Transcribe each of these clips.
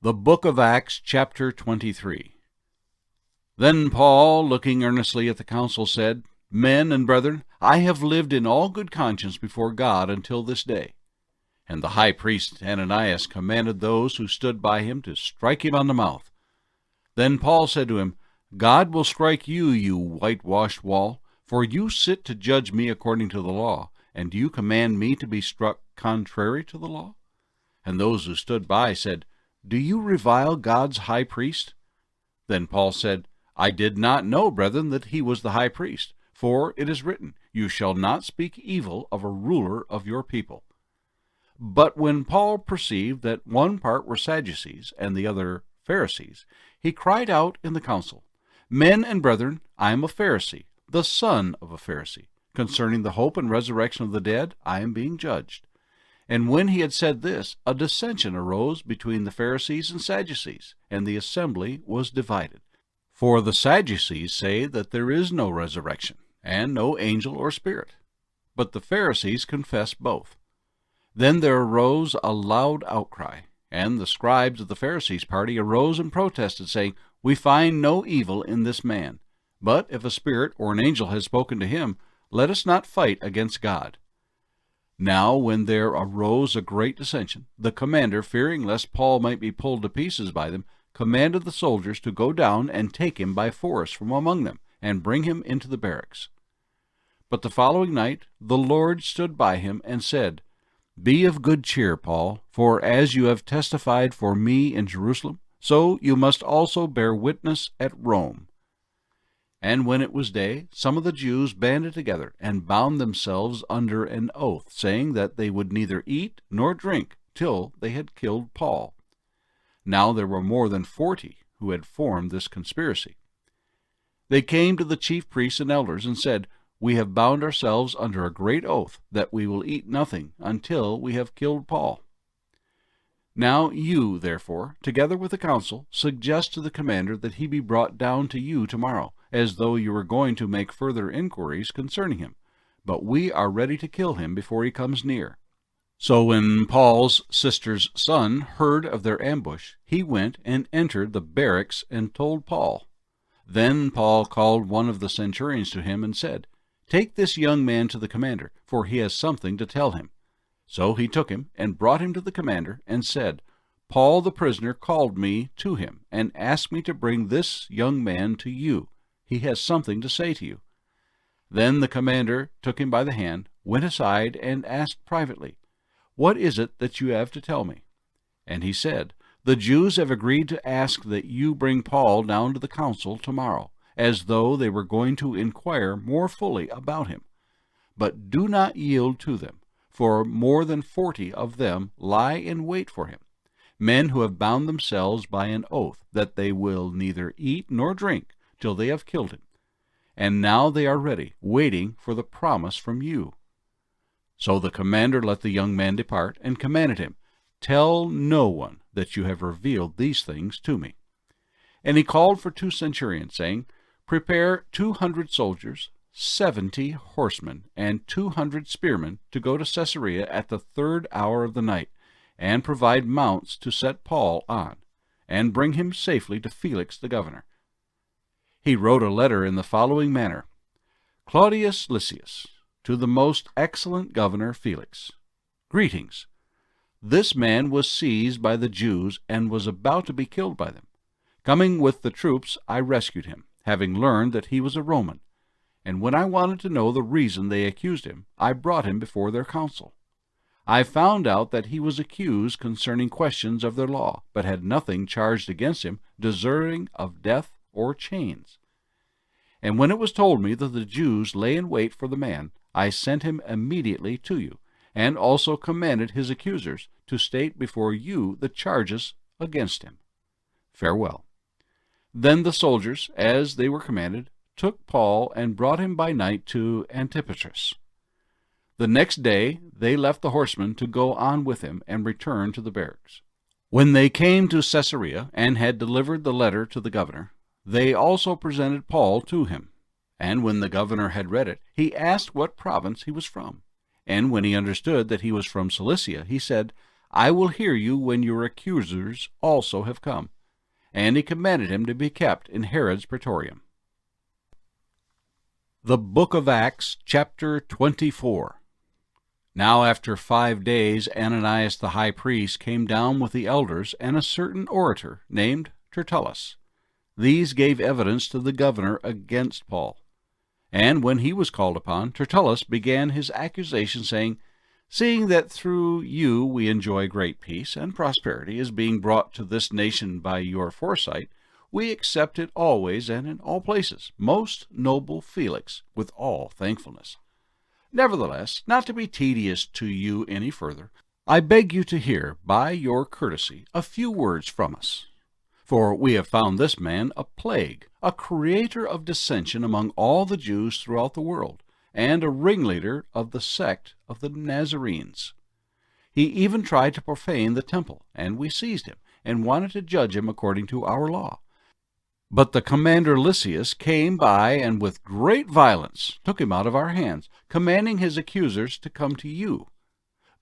The Book of Acts, chapter 23. Then Paul, looking earnestly at the council, said, Men and brethren, I have lived in all good conscience before God until this day. And the high priest Ananias commanded those who stood by him to strike him on the mouth. Then Paul said to him, God will strike you, you whitewashed wall, for you sit to judge me according to the law, and do you command me to be struck contrary to the law? And those who stood by said, Do you revile God's high priest? Then Paul said, I did not know, brethren, that he was the high priest, for it is written, You shall not speak evil of a ruler of your people. But when Paul perceived that one part were Sadducees and the other Pharisees, he cried out in the council, Men and brethren, I am a Pharisee, the son of a Pharisee. Concerning the hope and resurrection of the dead, I am being judged. And when he had said this, a dissension arose between the Pharisees and Sadducees, and the assembly was divided. For the Sadducees say that there is no resurrection, and no angel or spirit. But the Pharisees confess both. Then there arose a loud outcry, and the scribes of the Pharisees' party arose and protested, saying, We find no evil in this man. But if a spirit or an angel has spoken to him, let us not fight against God. Now when there arose a great dissension, the commander, fearing lest Paul might be pulled to pieces by them, commanded the soldiers to go down and take him by force from among them, and bring him into the barracks. But the following night the Lord stood by him and said, Be of good cheer, Paul, for as you have testified for me in Jerusalem, so you must also bear witness at Rome. And when it was day, some of the Jews banded together and bound themselves under an oath, saying that they would neither eat nor drink till they had killed Paul. Now there were more than 40 who had formed this conspiracy. They came to the chief priests and elders and said, We have bound ourselves under a great oath that we will eat nothing until we have killed Paul. Now you, therefore, together with the council, suggest to the commander that he be brought down to you tomorrow, as though you were going to make further inquiries concerning him. But we are ready to kill him before he comes near. So when Paul's sister's son heard of their ambush, he went and entered the barracks and told Paul. Then Paul called one of the centurions to him and said, Take this young man to the commander, for he has something to tell him. So he took him and brought him to the commander and said, Paul the prisoner called me to him and asked me to bring this young man to you. He has something to say to you. Then the commander took him by the hand, went aside, and asked privately, What is it that you have to tell me? And he said, The Jews have agreed to ask that you bring Paul down to the council tomorrow, as though they were going to inquire more fully about him. But do not yield to them, for more than 40 of them lie in wait for him, men who have bound themselves by an oath that they will neither eat nor drink till they have killed him. And now they are ready, waiting for the promise from you. So the commander let the young man depart, and commanded him, Tell no one that you have revealed these things to me. And he called for 2 centurions, saying, Prepare 200 soldiers, 70 horsemen, and 200 spearmen to go to Caesarea at the 3rd hour of the night, and provide mounts to set Paul on, and bring him safely to Felix the governor. He wrote a letter in the following manner, Claudius Lysias, to the most excellent governor Felix. Greetings. This man was seized by the Jews and was about to be killed by them. Coming with the troops, I rescued him, having learned that he was a Roman. And when I wanted to know the reason they accused him, I brought him before their council. I found out that he was accused concerning questions of their law, but had nothing charged against him deserving of death or chains. And when it was told me that the Jews lay in wait for the man, I sent him immediately to you, and also commanded his accusers to state before you the charges against him. Farewell. Then the soldiers, as they were commanded, took Paul and brought him by night to Antipatris. The next day they left the horsemen to go on with him and return to the barracks. When they came to Caesarea and had delivered the letter to the governor, they also presented Paul to him. And when the governor had read it, he asked what province he was from. And when he understood that he was from Cilicia, he said, I will hear you when your accusers also have come. And he commanded him to be kept in Herod's praetorium. The Book of Acts, chapter 24. Now after 5 days Ananias the high priest came down with the elders and a certain orator named Tertullus. These gave evidence to the governor against Paul. And when he was called upon, Tertullus began his accusation, saying, Seeing that through you we enjoy great peace, and prosperity is being brought to this nation by your foresight, we accept it always and in all places, most noble Felix, with all thankfulness. Nevertheless, not to be tedious to you any further, I beg you to hear, by your courtesy, a few words from us. For we have found this man a plague, a creator of dissension among all the Jews throughout the world, and a ringleader of the sect of the Nazarenes. He even tried to profane the temple, and we seized him, and wanted to judge him according to our law. But the commander Lysias came by, and with great violence took him out of our hands, commanding his accusers to come to you.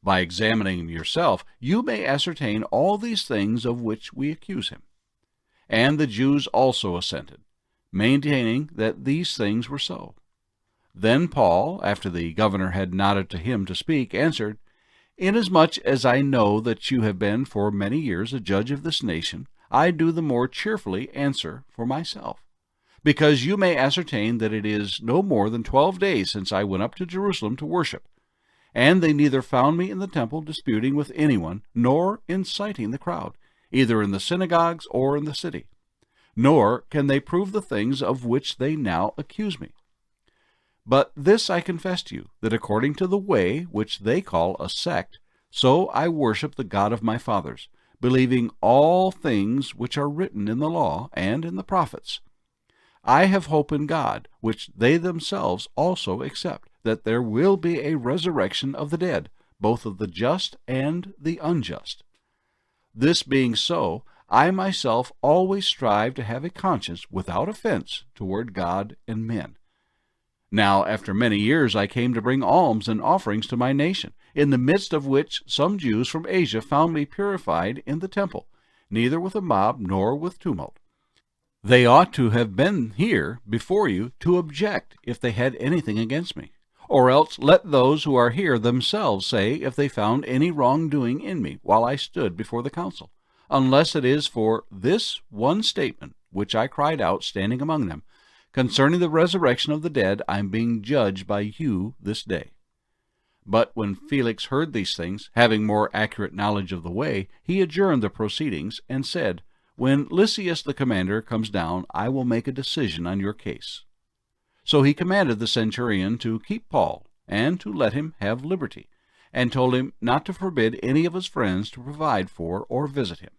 By examining him yourself, you may ascertain all these things of which we accuse him. And the Jews also assented, maintaining that these things were so. Then Paul, after the governor had nodded to him to speak, answered, Inasmuch as I know that you have been for many years a judge of this nation, I do the more cheerfully answer for myself, because you may ascertain that it is no more than 12 days since I went up to Jerusalem to worship, and they neither found me in the temple disputing with anyone, nor inciting the crowd, either in the synagogues or in the city. Nor can they prove the things of which they now accuse me. But this I confess to you, that according to the way which they call a sect, so I worship the God of my fathers, believing all things which are written in the law and in the prophets. I have hope in God, which they themselves also accept, that there will be a resurrection of the dead, both of the just and the unjust. This being so, I myself always strive to have a conscience without offense toward God and men. Now, after many years, I came to bring alms and offerings to my nation, in the midst of which some Jews from Asia found me purified in the temple, neither with a mob nor with tumult. They ought to have been here before you to object if they had anything against me. Or else let those who are here themselves say if they found any wrongdoing in me while I stood before the council, unless it is for this one statement which I cried out standing among them, Concerning the resurrection of the dead, I am being judged by you this day. But when Felix heard these things, having more accurate knowledge of the way, he adjourned the proceedings, and said, When Lysias the commander comes down, I will make a decision on your case. So he commanded the centurion to keep Paul, and to let him have liberty, and told him not to forbid any of his friends to provide for or visit him.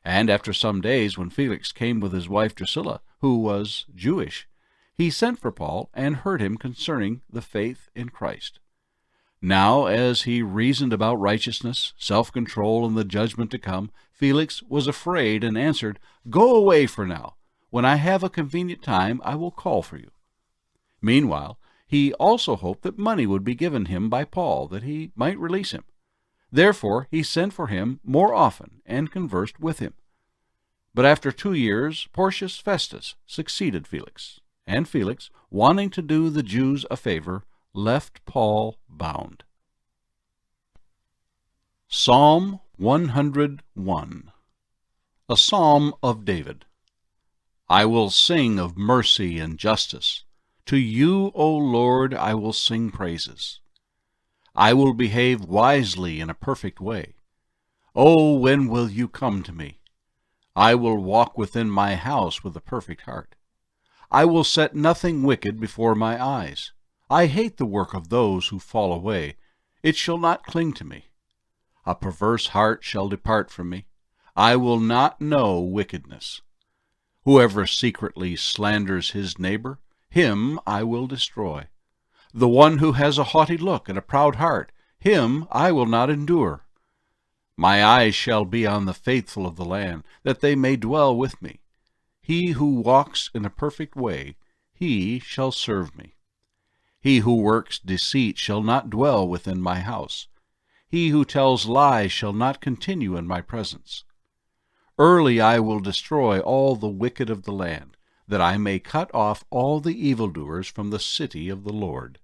And after some days, when Felix came with his wife Drusilla, who was Jewish, he sent for Paul and heard him concerning the faith in Christ. Now, as he reasoned about righteousness, self-control, and the judgment to come, Felix was afraid and answered, Go away for now. When I have a convenient time, I will call for you. Meanwhile, he also hoped that money would be given him by Paul, that he might release him. Therefore he sent for him more often and conversed with him. But after 2 years Porcius Festus succeeded Felix, and Felix, wanting to do the Jews a favor, left Paul bound. Psalm 101. A Psalm of David. I will sing of mercy and justice. To you, O Lord, I will sing praises. I will behave wisely in a perfect way. Oh, when will you come to me? I will walk within my house with a perfect heart. I will set nothing wicked before my eyes. I hate the work of those who fall away. It shall not cling to me. A perverse heart shall depart from me. I will not know wickedness. Whoever secretly slanders his neighbor, him I will destroy. The one who has a haughty look and a proud heart, him I will not endure. My eyes shall be on the faithful of the land, that they may dwell with me. He who walks in a perfect way, he shall serve me. He who works deceit shall not dwell within my house. He who tells lies shall not continue in my presence. Early I will destroy all the wicked of the land, that I may cut off all the evildoers from the city of the Lord.